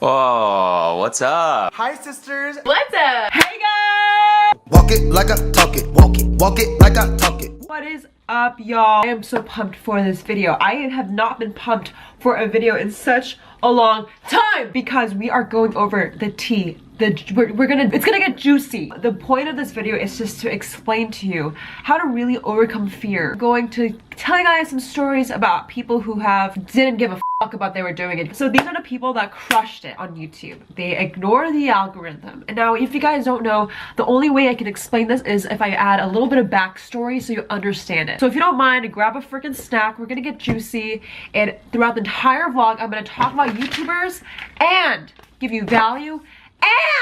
Oh, what's up? Hi, sisters. What's up? Hey guys! Walk it like I talk it. Walk it like I talk it. What is up, y'all? I am so pumped for this video. I have not been pumped for a video in such a long time because we are going over the tea. It's gonna get juicy. The point of this video is just to explain to you how to really overcome fear. I'm going to tell you guys some stories about people who didn't give a fuck about they were doing it. So these are the people that crushed it on YouTube. They ignore the algorithm. And now if you guys don't know, the only way I can explain this is if I add a little bit of backstory so you understand it. So if you don't mind, grab a freaking snack. We're gonna get juicy, and throughout the entire vlog I'm gonna talk about YouTubers and give you value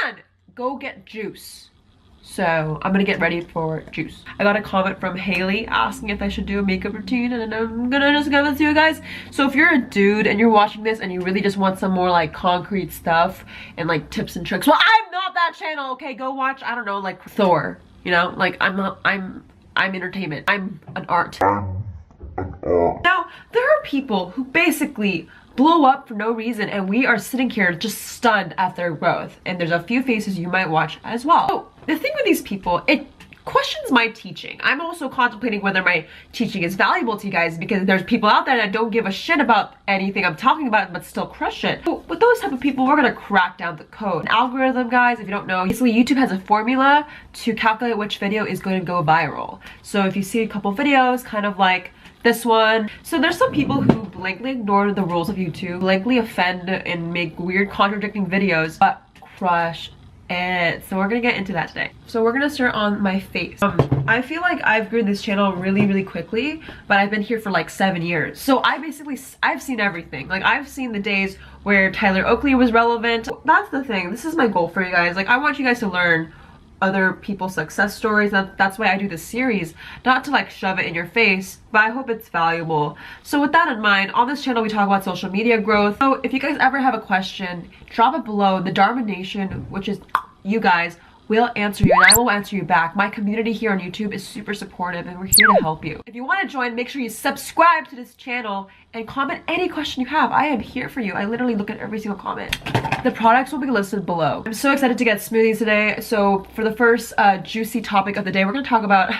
and go get juice. So I'm gonna get ready for juice. I got a comment from Haley asking if I should do a makeup routine, and I'm gonna just give it to you guys. So if you're a dude and you're watching this and you really just want some more like concrete stuff and like tips and tricks, well, I'm not that channel, okay? Go watch, I don't know, like Thor, you know? Like I'm entertainment. I'm an art. Now, there are people who basically blow up for no reason, and we are sitting here just stunned at their growth, and there's a few faces you might watch as well. So the thing with these people, it questions my teaching. I'm also contemplating whether my teaching is valuable to you guys, because there's people out there that don't give a shit about anything I'm talking about but still crush it. So with those type of people, we're gonna crack down the code. An algorithm, guys, if you don't know, basically YouTube has a formula to calculate which video is going to go viral. So if you see a couple videos kind of like this one, so there's some people who blankly ignore the rules of YouTube, blankly offend and make weird contradicting videos, but crush it. So we're gonna get into that today. So we're gonna start on my face. I feel like I've grown this channel really quickly, but I've been here for like 7 years. So I've seen everything. Like I've seen the days where Tyler Oakley was relevant. That's the thing. This is my goal for you guys. Like I want you guys to learn other people's success stories. That's why I do this series, not to like shove it in your face, but I hope it's valuable. So with that in mind, on this channel we talk about social media growth. So if you guys ever have a question, drop it below. The Dharma Nation, which is you guys, will answer you, and I will answer you back. My community here on YouTube is super supportive, and we're here to help you. If you want to join, make sure you subscribe to this channel and comment any question you have. I am here for you. I literally look at every single comment. The products will be listed below. I'm so excited to get smoothies today. So for the first juicy topic of the day, we're going to talk about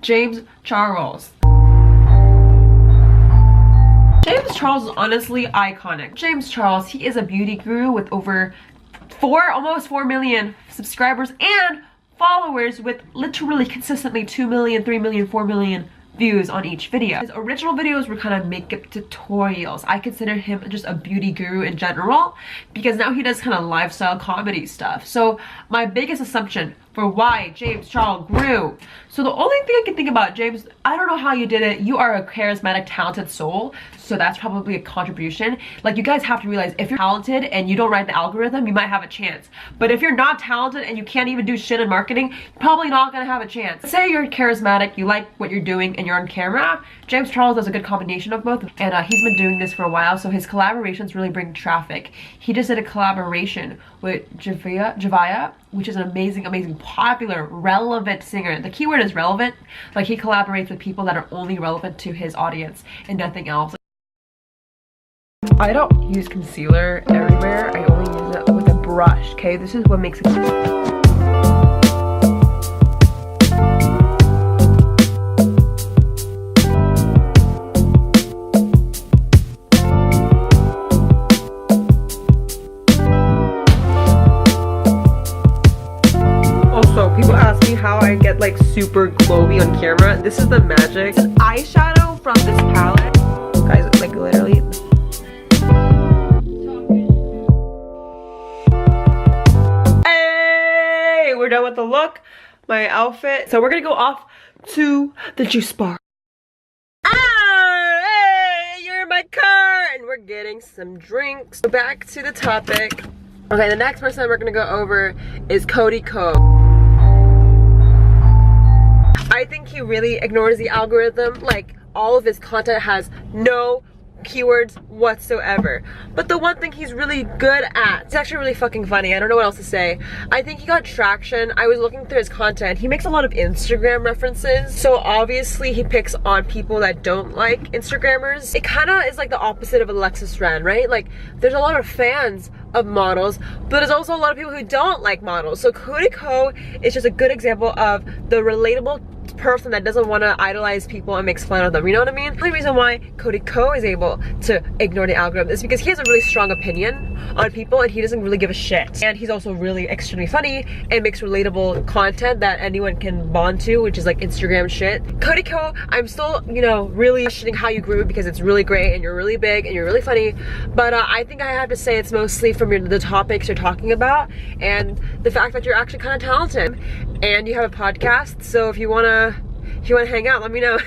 James Charles. James Charles is honestly iconic. James Charles, he is a beauty guru with over almost 4 million subscribers and followers, with literally consistently 2 million, 3 million, 4 million views on each video. His original videos were kind of makeup tutorials. I consider him just a beauty guru in general, because now he does kind of lifestyle comedy stuff. So my biggest assumption for why James Charles grew. So the only thing I can think about, James, I don't know how you did it. You are a charismatic, talented soul, so that's probably a contribution. Like, you guys have to realize, if you're talented and you don't write the algorithm, you might have a chance. But if you're not talented and you can't even do shit in marketing, you're probably not gonna have a chance. Say you're charismatic, you like what you're doing, and you're on camera. James Charles does a good combination of both, and he's been doing this for a while, so his collaborations really bring traffic. He just did a collaboration with Javia, which is an amazing, popular, relevant singer. The keyword is relevant. Like, he collaborates with people that are only relevant to his audience and nothing else. I don't use concealer everywhere. I only use it with a brush, okay? This is what makes it. People ask me how I get like super glowy on camera. This is the magic. It's an eyeshadow from this palette. Guys, it's like literally. Hey, we're done with the look, my outfit. So we're gonna go off to the juice bar. Hey, you're in my car, and we're getting some drinks. Back to the topic. Okay, the next person we're gonna go over is Cody Ko. I think he really ignores the algorithm. Like, all of his content has no keywords whatsoever. But the one thing he's really good at, it's actually really fucking funny. I don't know what else to say. I think he got traction. I was looking through his content. He makes a lot of Instagram references. So obviously he picks on people that don't like Instagrammers. It kind of is like the opposite of Alexis Ren, right? Like, there's a lot of fans, of models, but there's also a lot of people who don't like models. So Cody Ko is just a good example of the relatable person that doesn't want to idolize people and makes fun of them, you know what I mean? The only reason why Cody Ko is able to ignore the algorithm is because he has a really strong opinion on people and he doesn't really give a shit. And he's also really extremely funny and makes relatable content that anyone can bond to, which is like Instagram shit. Cody Ko, I'm still, you know, really questioning how you grew because it's really great and you're really big and you're really funny, but I think I have to say it's mostly from the topics you're talking about and the fact that you're actually kind of talented and you have a podcast. So if you wanna hang out, let me know.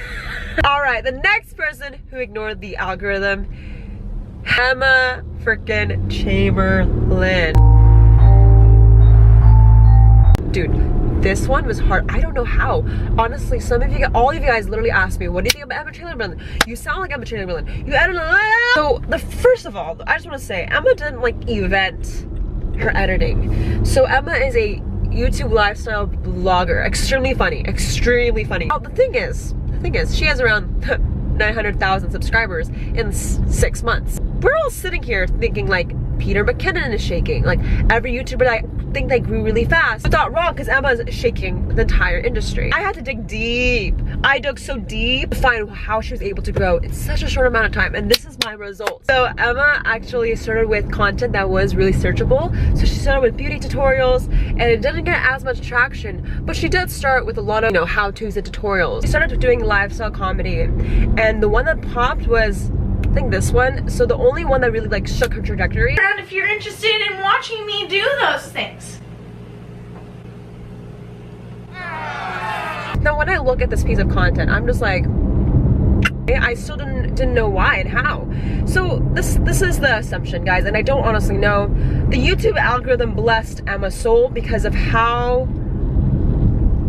All right, the next person who ignored the algorithm, Emma freaking Chamberlain. Dude, this one was hard. I don't know how. Honestly, all of you guys literally asked me, what do you think about Emma Chamberlain? You sound like Emma Chamberlain. I don't know. So first of all, I just want to say, Emma didn't like event her editing. So Emma is a YouTube lifestyle blogger, extremely funny. Oh, the thing is, she has around 900,000 subscribers in 6 months. We're all sitting here thinking like Peter McKinnon is shaking. Like every YouTuber that I think they grew really fast. I thought wrong because Emma's shaking the entire industry. I had to dig deep. I dug so deep to find how she was able to grow in such a short amount of time, and this is my result. So Emma actually started with content that was really searchable. So she started with beauty tutorials and it didn't get as much traction, but she did start with a lot of, you know, how-tos and tutorials. She started doing lifestyle comedy, and the one that popped was, I think, this one. So the only one that really like shook her trajectory. And if you're interested in watching me do those things. Now when I look at this piece of content, I'm just like, I still didn't know why and how. So this is the assumption, guys, and I don't honestly know. The YouTube algorithm blessed Emma's soul because of how,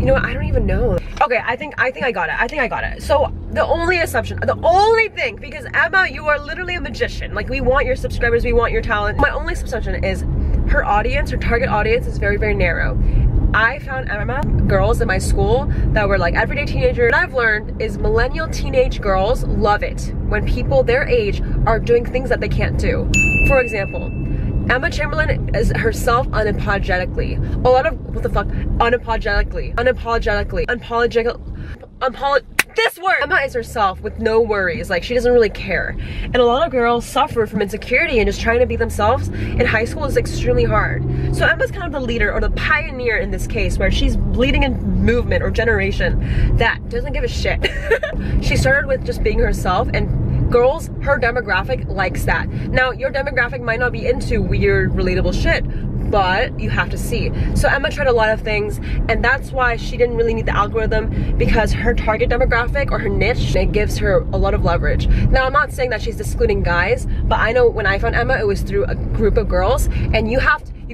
you know, I don't even know. Okay, I think I got it. So the only assumption, the only thing, because Emma, you are literally a magician. Like, we want your subscribers, we want your talent. My only assumption is her audience, her target audience is very, very narrow. I found Emma girls in my school that were like everyday teenagers. What I've learned is millennial teenage girls love it when people their age are doing things that they can't do. For example, Emma Chamberlain is herself unapologetically. A lot of, what the fuck? Unapologetically. This word! Emma is herself with no worries. Like, she doesn't really care. And a lot of girls suffer from insecurity and just trying to be themselves in high school is extremely hard. So Emma's kind of the leader or the pioneer in this case, where she's leading a movement or generation that doesn't give a shit. She started with just being herself, and girls, her demographic likes that. Now, your demographic might not be into weird, relatable shit, but you have to see. So Emma tried a lot of things, and that's why she didn't really need the algorithm, because her target demographic or her niche, it gives her a lot of leverage. Now, I'm not saying that she's excluding guys, but I know when I found Emma, it was through a group of girls, and you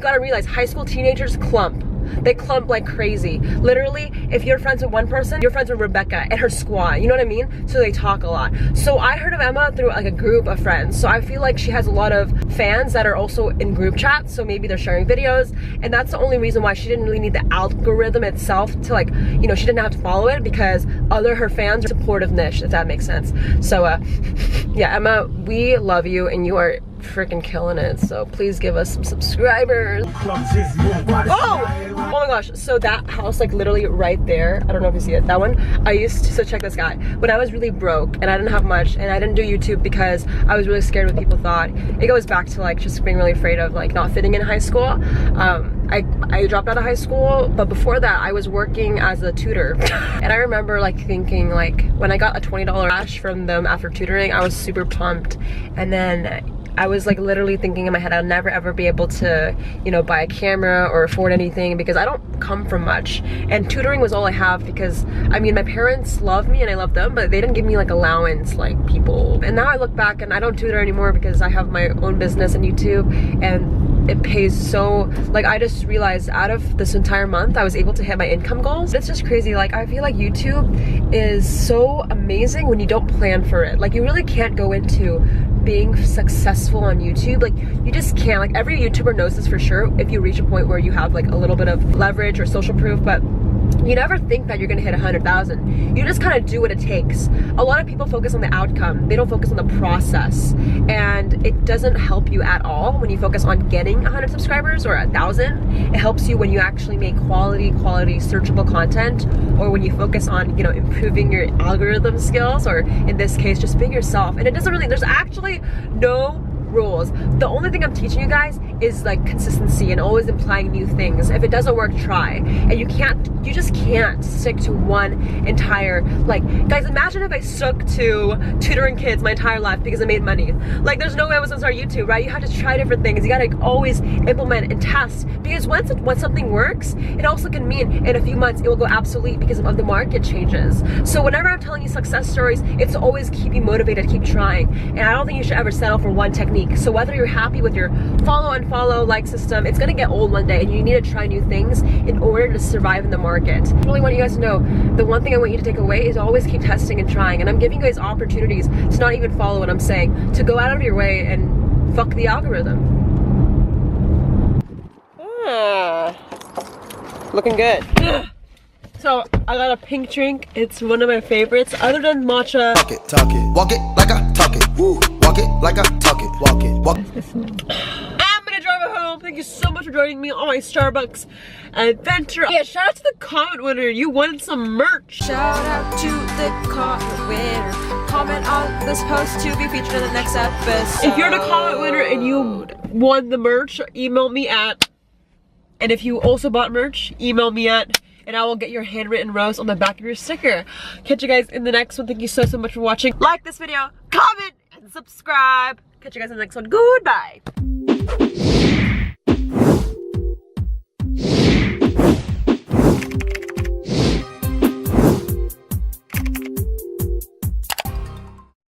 gotta realize high school teenagers clump. They clump like crazy. Literally, if you're friends with one person, you're friends with Rebecca and her squad, you know what I mean? So they talk a lot. So I heard of Emma through like a group of friends. So I feel like she has a lot of fans that are also in group chats, so maybe they're sharing videos, and that's the only reason why she didn't really need the algorithm itself to, like, you know, she didn't have to follow it, because her fans are supportive niche, if that makes sense. So yeah, Emma, we love you and you are freaking killing it, so please give us some subscribers. Oh my gosh, so that house, like literally right there, I don't know if you see it, that one, I used to, so check this guy, when I was really broke and I didn't have much and I didn't do YouTube because I was really scared what people thought. It goes back to like just being really afraid of like not fitting in high school. I dropped out of high school, but before that I was working as a tutor. And I remember like thinking, like, when I got a $20 cash from them after tutoring, I was super pumped. And then I was like literally thinking in my head, I'll never ever be able to, you know, buy a camera or afford anything, because I don't come from much. And tutoring was all I have, because I mean, my parents love me and I love them, but they didn't give me like allowance like people. And now I look back and I don't tutor anymore because I have my own business and YouTube, and it pays so, like, I just realized out of this entire month I was able to hit my income goals. It's just crazy. Like, I feel like YouTube is so amazing when you don't plan for it. Like, you really can't go into being successful on YouTube, like, you just can't. Like, every YouTuber knows this for sure, if you reach a point where you have like a little bit of leverage or social proof, but you never think that you're gonna hit 100,000. You just kind of do what it takes. A lot of people focus on the outcome. They don't focus on the process. And it doesn't help you at all when you focus on getting 100 subscribers or 1,000. It helps you when you actually make quality searchable content, or when you focus on, you know, improving your algorithm skills, or in this case, just being yourself. And it doesn't really, there's actually no rules. The only thing I'm teaching you guys is like consistency and always implying new things. If it doesn't work, try. And you just can't stick to one entire, like, guys, imagine if I stuck to tutoring kids my entire life because I made money. Like, there's no way I was gonna start YouTube, right? You have to try different things. You gotta always implement and test, because once something works, it also can mean in a few months it will go obsolete because of the market changes. So whenever I'm telling you success stories, it's to always keep you motivated, keep trying. And I don't think you should ever settle for one technique. So whether you're happy with your follow and follow like system, it's gonna get old one day, and you need to try new things in order to survive in the market. I really want you guys to know, the one thing I want you to take away is always keep testing and trying. And I'm giving you guys opportunities to not even follow what I'm saying, to go out of your way and fuck the algorithm. Looking good. So I got a pink drink. It's one of my favorites, other than matcha. Talk it, walk it like I talk it. Woo. Walk it like I talk it, walk it, walk it. I'm gonna drive it home. Thank you so much for joining me on my Starbucks adventure. Yeah, shout out to the comment winner. You won some merch. Shout out to the comment winner. Comment on this post to be featured in the next episode. If you're the comment winner and you won the merch, email me at. And if you also bought merch, email me at. And I will get your handwritten rose on the back of your sticker. Catch you guys in the next one. Thank you so much for watching. Like this video, comment, and subscribe. Catch you guys in the next one. Goodbye.